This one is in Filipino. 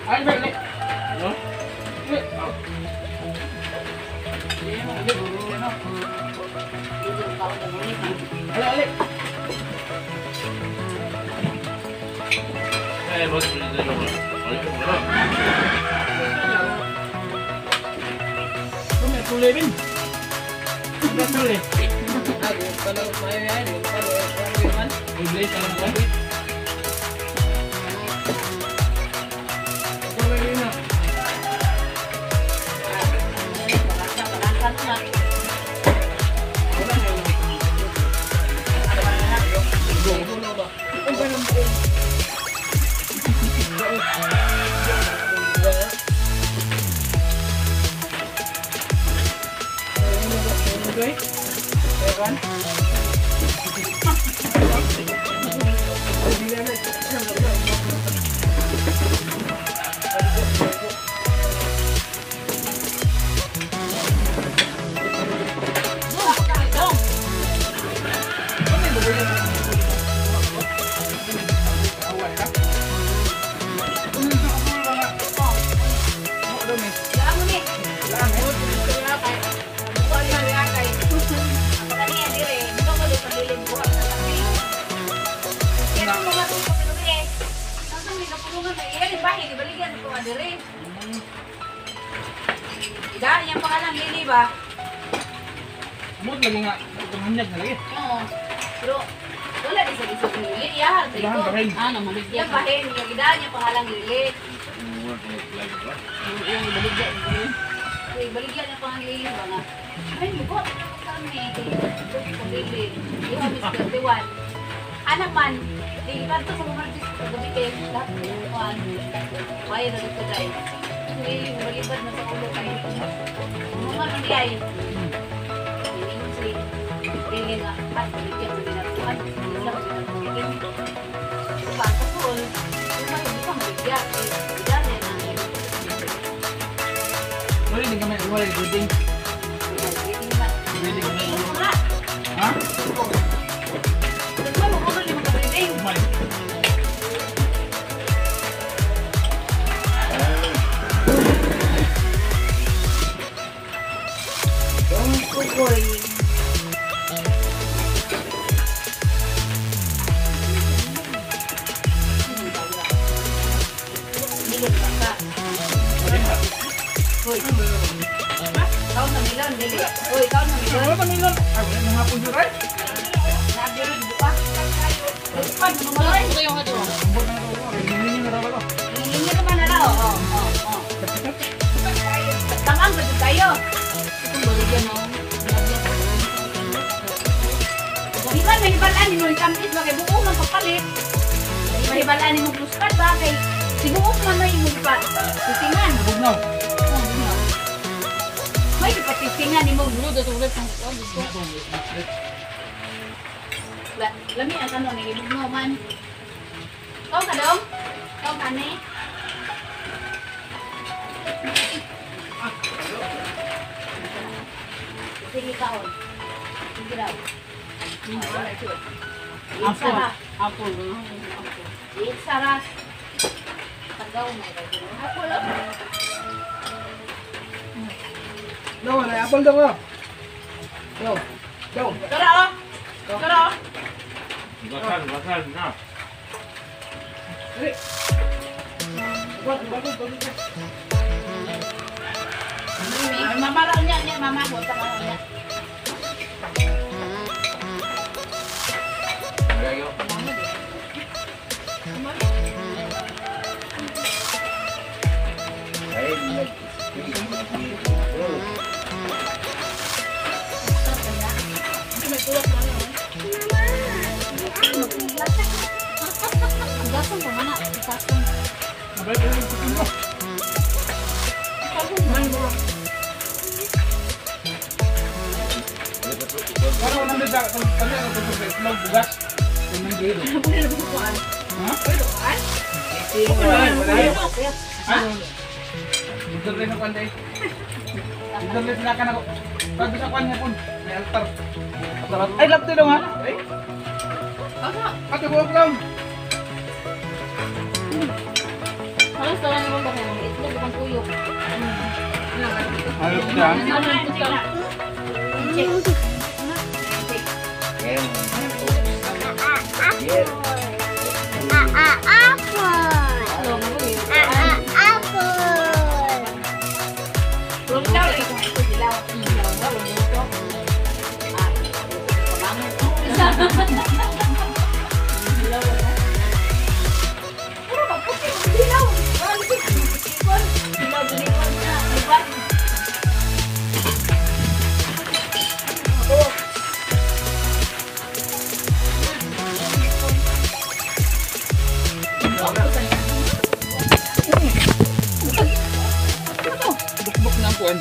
Ay, balik. No? Alik. bos beli dulu. Kami tuloy din. Kami tuloy. Kalau saya ya, kalau kan, Iblis kalau mau. Dahil yung pangalang Lily ba? Mood lagi nga, itong lagi. Oo. Pero wala din sa isang Lily. Iyahan sa ito. namamigyan. Yan bahin. Yung idahan yung pangalang Lily. Baligyan yung pangalang Lily ba nga? Ay, lubot. Kami. Lily. Yung habis 31. Anak man. Di kanto sa mga artist. Gabi kayo. Lahat ng kuhan. Kaya na dito dahil. Hindi, malibad na sa ulo kayo. Mga hindi ay. Hindi mo si Lili nga. At baligyan mo ginagawan. Hindi lang ginagawan. Pagka po, hindi pa maligyan. Hindi na yan. Wala din kami, wala din good. Ha? Nagmano ko rin yung mga-breeding. Kukoy. Milon baka. Hoy. Taon na milon, dili. Hoy, taon na milon. Wala pa milon. Ay, wala nang hapon dito ay. Nabiro di ba? Pag mamaray ko yung ato. Hindi na daw. Hindi naman na raw. Tangang ba tayo? Itong baligyan mo. Iban, may hibalaan mo yung kampis ba? Kaya buong ang kapalit. May hibalaan mo bluskat ba? Kaya si buong man may hibalaan. Titingan. Bugnaw. May ipatitingan mo. Dulu dah tulis ng Lami ang kanon, nagibig mo man. Kau ka dong? Kau ka ne? Sige kaon. Sige daw. Isara. Apple. Isara. Tagaw na ito. Ako lang. Daw, na apple daw. Daw. Daw. Tara oh. Tara oh. Bakal na. Dali. Bagus. Mama raw niya, mama mo tama niya. Gayo. Gasong ko mana, gasong. Mabait ko yung tukin mo. Parang nang dito kung kanya ko tutusin mo bugas. Kung nang dito. Pwede na bukuan. Ha? Pwede bukuan? Wala. Ano? Dito rin ako kanday. Internet na ka na ko. Pag sa kanya po. May altar. Ay, lapte daw ha. Ay. Ate, buwag lang. Halos tala naman ba kayo? Itlog bukan tuyok. Ayos siya. Bukbuk na ang kuwan.